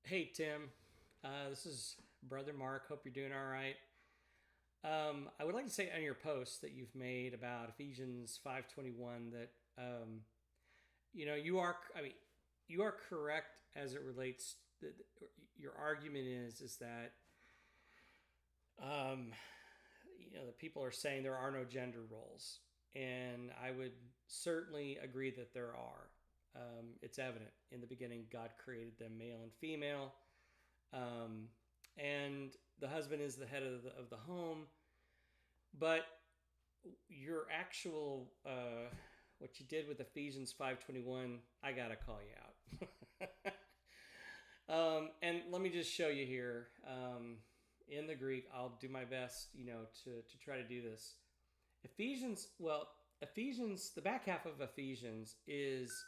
Hey Tim, this is Brother Mark. Hope you're doing all right. I would like to say on your post that you've made about Ephesians 5:21 that you are. I mean, you are correct as it relates. Your argument is that um, the people are saying there are no gender roles, and I would certainly agree that there are. It's evident in the beginning God created them male and female. Um, and the husband is the head of the home. But your actual what you did with Ephesians 5:21, I gotta call you out. And let me just show you here in the Greek. I'll do my best, to try to do this. Ephesians, the back half of Ephesians is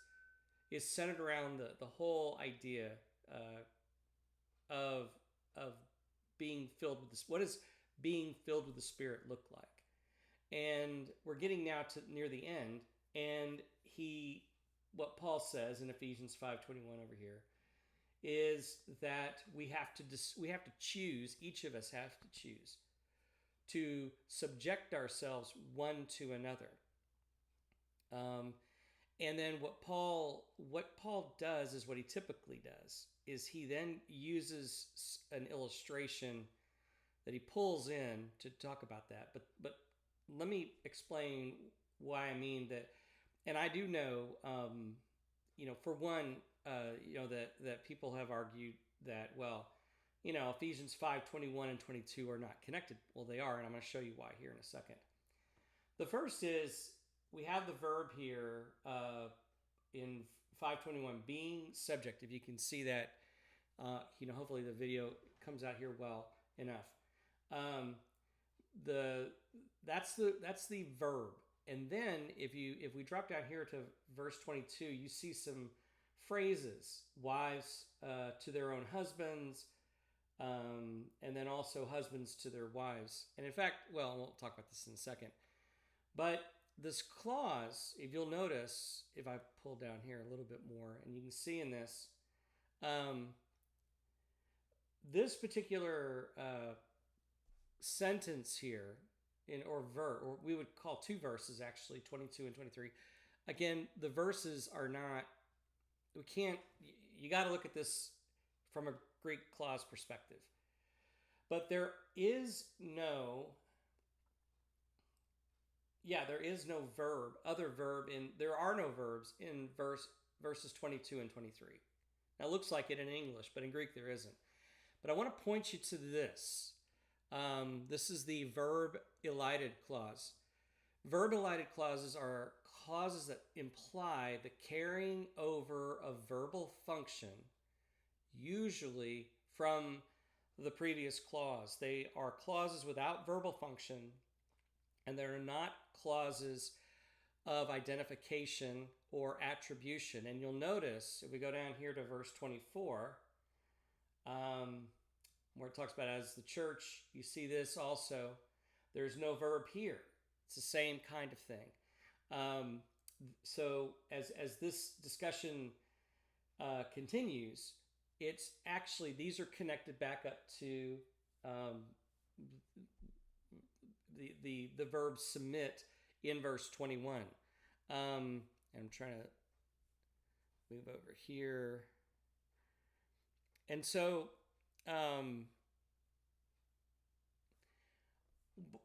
centered around the whole idea of of being filled with this. What does being filled with the Spirit look like? And we're getting now to near the end, and what Paul says in Ephesians 5:21 over here is that we have to choose. Each of us have to choose to subject ourselves one to another. Um, and then what Paul does is what he typically does is he then uses an illustration that he pulls in to talk about that. But let me explain why I mean that. And I do know, for one, that people have argued that Ephesians 5:21 and 22 are not connected. Well, they are, and I'm going to show you why here in a second. The first is we have the verb here in 5:21 being subject. If you can see that, hopefully the video comes out here well enough. Um, the that's the verb, and then if we drop down here to verse 22, you see some phrases: wives to their own husbands, and then also husbands to their wives. And in fact, well, we'll talk about this in a second. But this clause, if you'll notice, if I pull down here a little bit more, and you can see in um, this particular sentence here or we would call two verses actually, 22 and 23. Again, the verses are not. We can't. You got to look at this from a Greek clause perspective. But there is no there are no verbs in verses 22 and 23. Now it looks like it in English, but in Greek there isn't. But I want to point you to this. This is the verb elided clause. Verb elided clauses are clauses that imply the carrying over of verbal function, usually from the previous clause. They are clauses without verbal function, and they're not clauses of identification or attribution. And you'll notice if we go down here to verse 24, where it talks about as the church, you see this also. There's no verb here. It's the same kind of thing. So as this discussion continues, it's actually these are connected back up to the verb submit in verse 21. And I'm trying to move over here. And so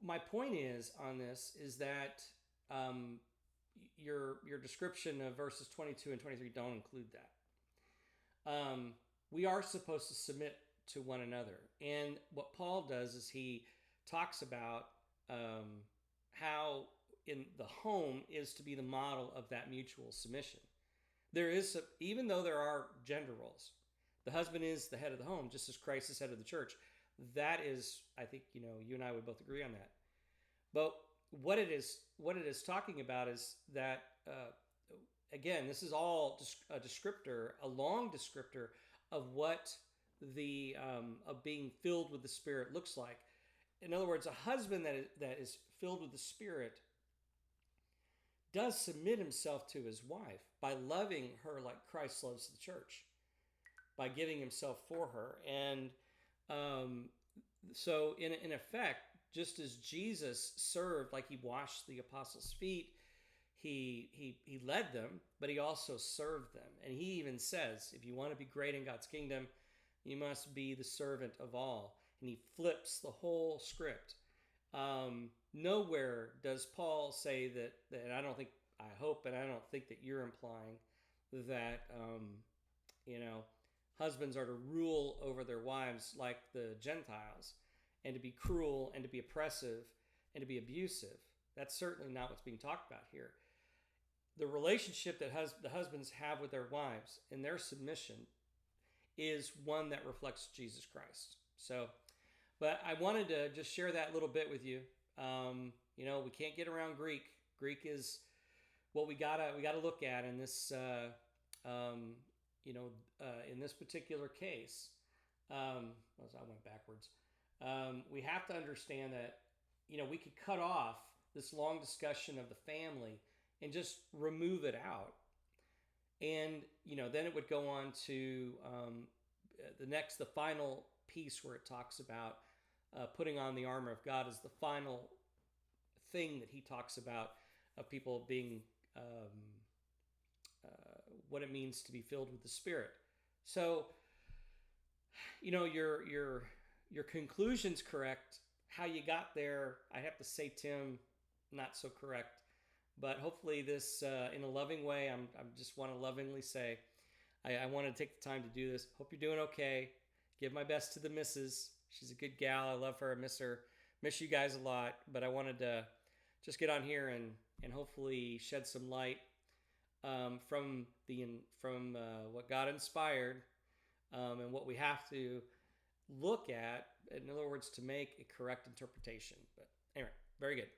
my point is on this is that your description of verses 22 and 23 don't include that. We are supposed to submit to one another. And what Paul does is he talks about how in the home is to be the model of that mutual submission. Even though there are gender roles, the husband is the head of the home, just as Christ is head of the church. That is, I think, you and I would both agree on that. But what it is talking about is that again, this is all a descriptor, a long descriptor of what the of being filled with the Spirit looks like. In other words, a husband that is filled with the Spirit does submit himself to his wife by loving her like Christ loves the church. by giving himself for her. And um, so, in effect, just as Jesus served, like he washed the apostles' feet, he led them, but he also served them. And he even says, if you want to be great in God's kingdom, you must be the servant of all. And he flips the whole script. Nowhere does Paul say that I don't think, I hope, and I don't think that you're implying that, you know, husbands are to rule over their wives like the Gentiles and to be cruel and to be oppressive and to be abusive. That's certainly not what's being talked about here. The relationship that the husbands have with their wives and their submission is one that reflects Jesus Christ. So, but I wanted to just share that little bit with you. We can't get around Greek. Greek is what we gotta look at in this in this particular case. I went backwards. We have to understand that we could cut off this long discussion of the family and just remove it out, and then it would go on to the final piece where it talks about putting on the armor of God is the final thing that he talks about of people being what it means to be filled with the Spirit. So, your conclusion's correct. How you got there, I have to say, Tim, not so correct. But hopefully this, in a loving way, I just want to lovingly say, I want to take the time to do this. Hope you're doing okay. Give my best to the missus. She's a good gal. I love her. I miss her. Miss you guys a lot. But I wanted to just get on here and hopefully shed some light from what God inspired and what we have to look at. In other words, to make a correct interpretation. But anyway, very good.